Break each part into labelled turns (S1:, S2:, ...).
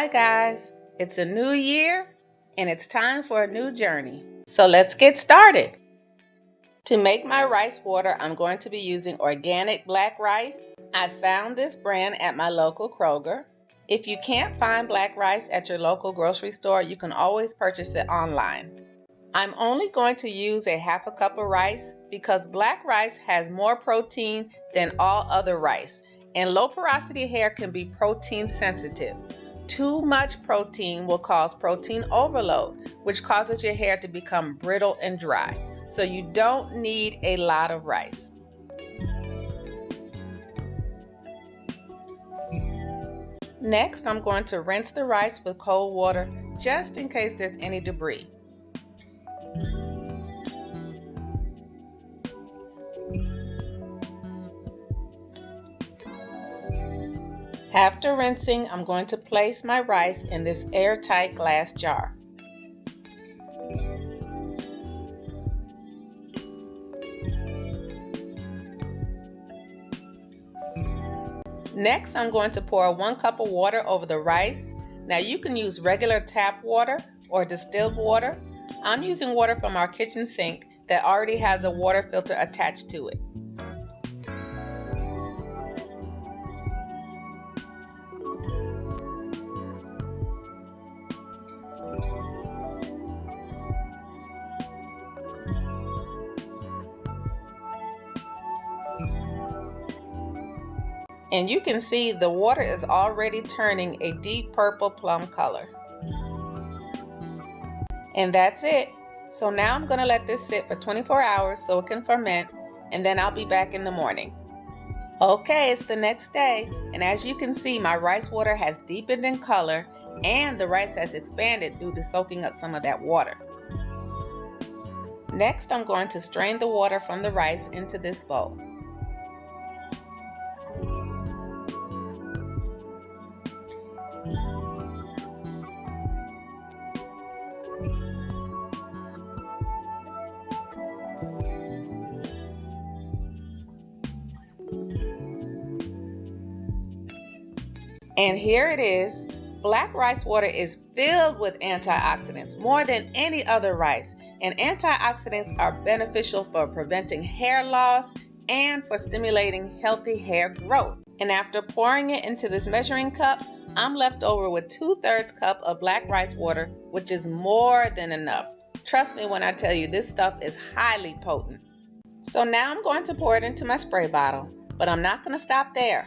S1: Hi guys, it's a new year and it's time for a new journey. So let's get started. To make my rice water, I'm going to be using organic black rice. I found this brand at my local Kroger. If you can't find black rice at your local grocery store, you can always purchase it online. I'm only going to use a half a cup of rice because black rice has more protein than all other rice, and low porosity hair can be protein sensitive. Too much protein will cause protein overload, which causes your hair to become brittle and dry. So you don't need a lot of rice. Next, I'm going to rinse the rice with cold water just in case there's any debris. After rinsing, I'm going to place my rice in this airtight glass jar. Next, I'm going to pour 1 cup of water over the rice. Now you can use regular tap water or distilled water. I'm using water from our kitchen sink that already has a water filter attached to it. And you can see the water is already turning a deep purple plum color. And that's it. So now I'm going to let this sit for 24 hours so it can ferment, and then I'll be back in the morning. Okay, it's the next day, and as you can see, my rice water has deepened in color and the rice has expanded due to soaking up some of that water. Next, I'm going to strain the water from the rice into this bowl. And here it is. Black rice water is filled with antioxidants, more than any other rice. And antioxidants are beneficial for preventing hair loss and for stimulating healthy hair growth. And after pouring it into this measuring cup, I'm left over with 2/3 cup of black rice water, which is more than enough. Trust me when I tell you this stuff is highly potent. So now I'm going to pour it into my spray bottle, but I'm not going to stop there.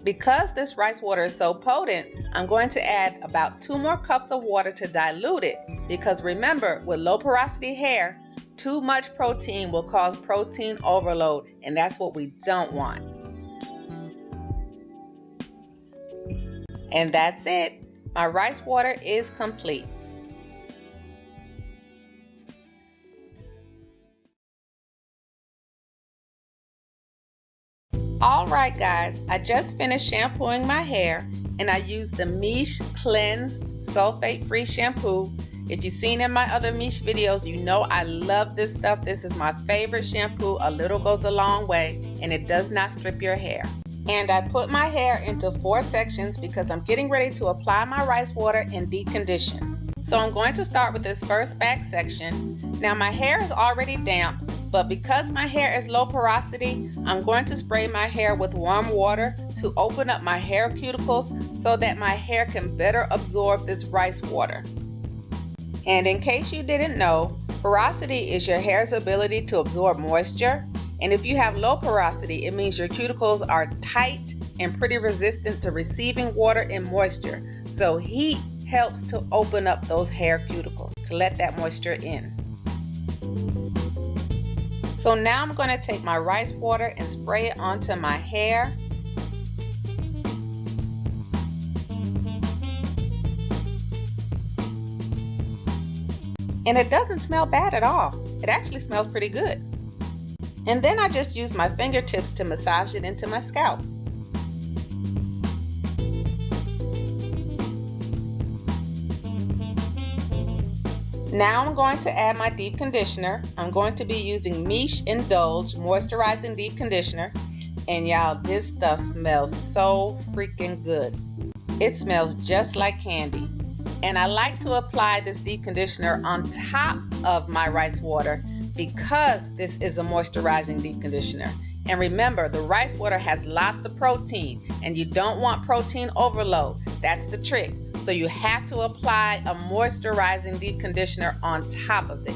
S1: Because this rice water is so potent, I'm going to add about 2 more cups of water to dilute it, because remember, with low porosity hair, too much protein will cause protein overload, and that's what we don't want. And that's it. My rice water is complete. Alright guys, I just finished shampooing my hair and I used the Miche Cleanse Sulfate Free Shampoo. If you've seen in my other Miche videos, you know I love this stuff. This is my favorite shampoo. A little goes a long way and it does not strip your hair. And I put my hair into 4 sections because I'm getting ready to apply my rice water and deep condition. So I'm going to start with this first back section. Now my hair is already damp, but because my hair is low porosity, I'm going to spray my hair with warm water to open up my hair cuticles so that my hair can better absorb this rice water. And in case you didn't know, porosity is your hair's ability to absorb moisture. And if you have low porosity, it means your cuticles are tight and pretty resistant to receiving water and moisture. So heat helps to open up those hair cuticles to let that moisture in. So now I'm going to take my rice water and spray it onto my hair. And it doesn't smell bad at all. It actually smells pretty good. And then I just use my fingertips to massage it into my scalp. Now I'm going to add my deep conditioner. I'm going to be using Miche Indulge Moisturizing Deep Conditioner. And y'all, this stuff smells so freaking good. It smells just like candy. And I like to apply this deep conditioner on top of my rice water because this is a moisturizing deep conditioner. And remember, the rice water has lots of protein and you don't want protein overload. That's the trick. So you have to apply a moisturizing deep conditioner on top of it.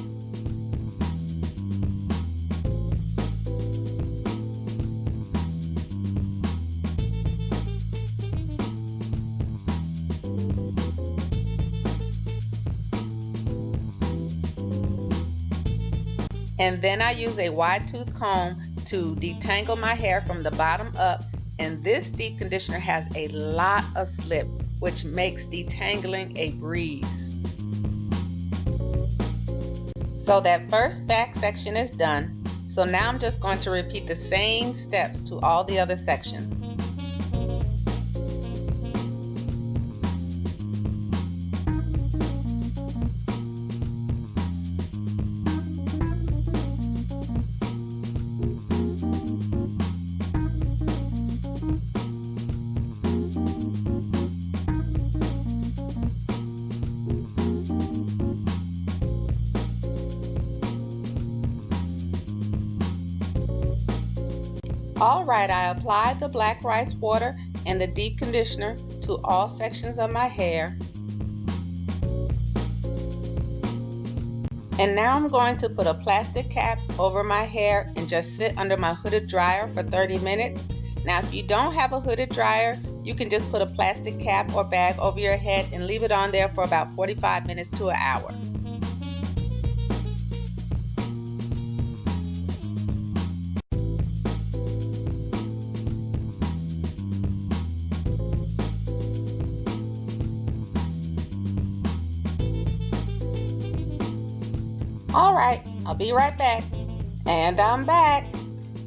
S1: And then I use a wide tooth comb to detangle my hair from the bottom up, and this deep conditioner has a lot of slip, which makes detangling a breeze. So that first back section is done. So now I'm just going to repeat the same steps to all the other sections. Alright, I applied the black rice water and the deep conditioner to all sections of my hair. And now I'm going to put a plastic cap over my hair and just sit under my hooded dryer for 30 minutes. Now if you don't have a hooded dryer, you can just put a plastic cap or bag over your head and leave it on there for about 45 minutes to an hour. Alright, I'll be right back. And I'm back.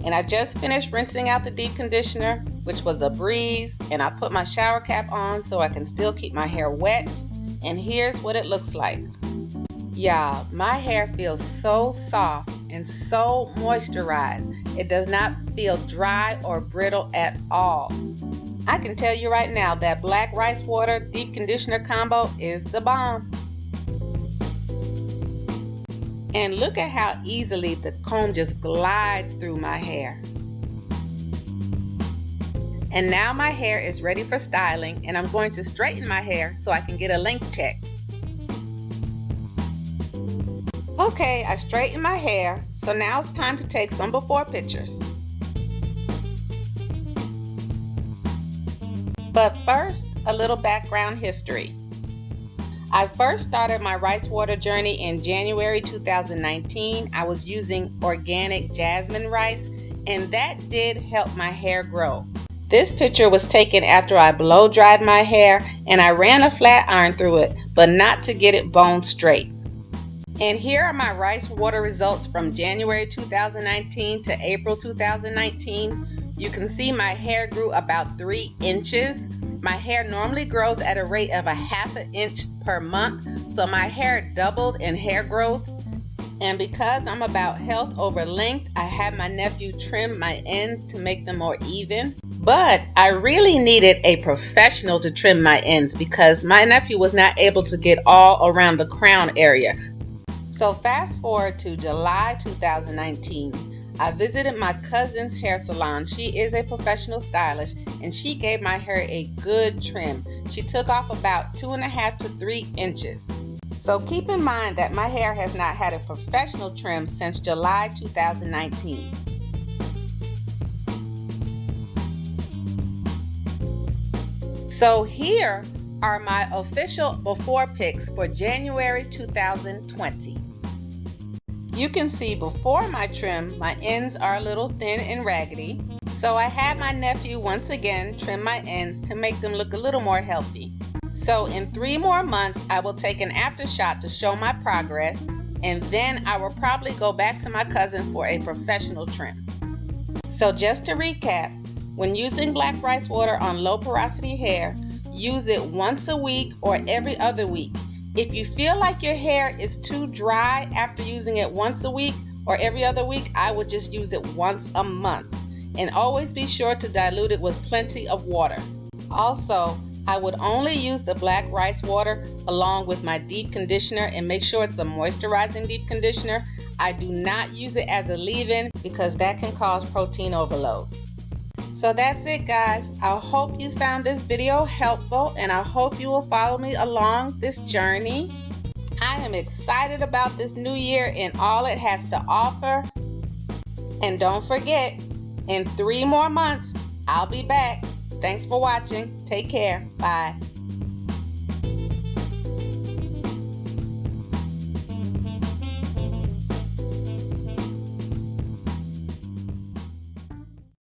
S1: And I just finished rinsing out the deep conditioner, which was a breeze, and I put my shower cap on so I can still keep my hair wet. And here's what it looks like. Y'all, my hair feels so soft and so moisturized. It does not feel dry or brittle at all. I can tell you right now that black rice water deep conditioner combo is the bomb. And look at how easily the comb just glides through my hair. And now my hair is ready for styling, and I'm going to straighten my hair so I can get a length check. Okay, I straightened my hair, so now it's time to take some before pictures. But first, a little background history. I first started my rice water journey in January 2019. I was using organic jasmine rice, and that did help my hair grow. This picture was taken after I blow dried my hair and I ran a flat iron through it, but not to get it bone straight. And here are my rice water results from January 2019 to April 2019. You can see my hair grew about 3 inches. My hair normally grows at a rate of 1/2 inch per month, so my hair doubled in hair growth. And because I'm about health over length, I had my nephew trim my ends to make them more even. But I really needed a professional to trim my ends because my nephew was not able to get all around the crown area. So fast forward to July 2019. I visited my cousin's hair salon. She is a professional stylist, and she gave my hair a good trim. She took off about 2.5 to 3 inches. So keep in mind that my hair has not had a professional trim since July 2019. So here are my official before pics for January 2020. You can see before my trim, my ends are a little thin and raggedy. So I had my nephew once again trim my ends to make them look a little more healthy. So in 3 more months, I will take an after shot to show my progress, and then I will probably go back to my cousin for a professional trim. So just to recap, when using black rice water on low porosity hair, use it once a week or every other week. If you feel like your hair is too dry after using it once a week or every other week, I would just use it once a month. And always be sure to dilute it with plenty of water. Also, I would only use the black rice water along with my deep conditioner, and make sure it's a moisturizing deep conditioner. I do not use it as a leave-in because that can cause protein overload. So that's it, guys. I hope you found this video helpful, and I hope you will follow me along this journey. I am excited about this new year and all it has to offer. And don't forget, in 3 more months, I'll be back. Thanks for watching. Take care. Bye.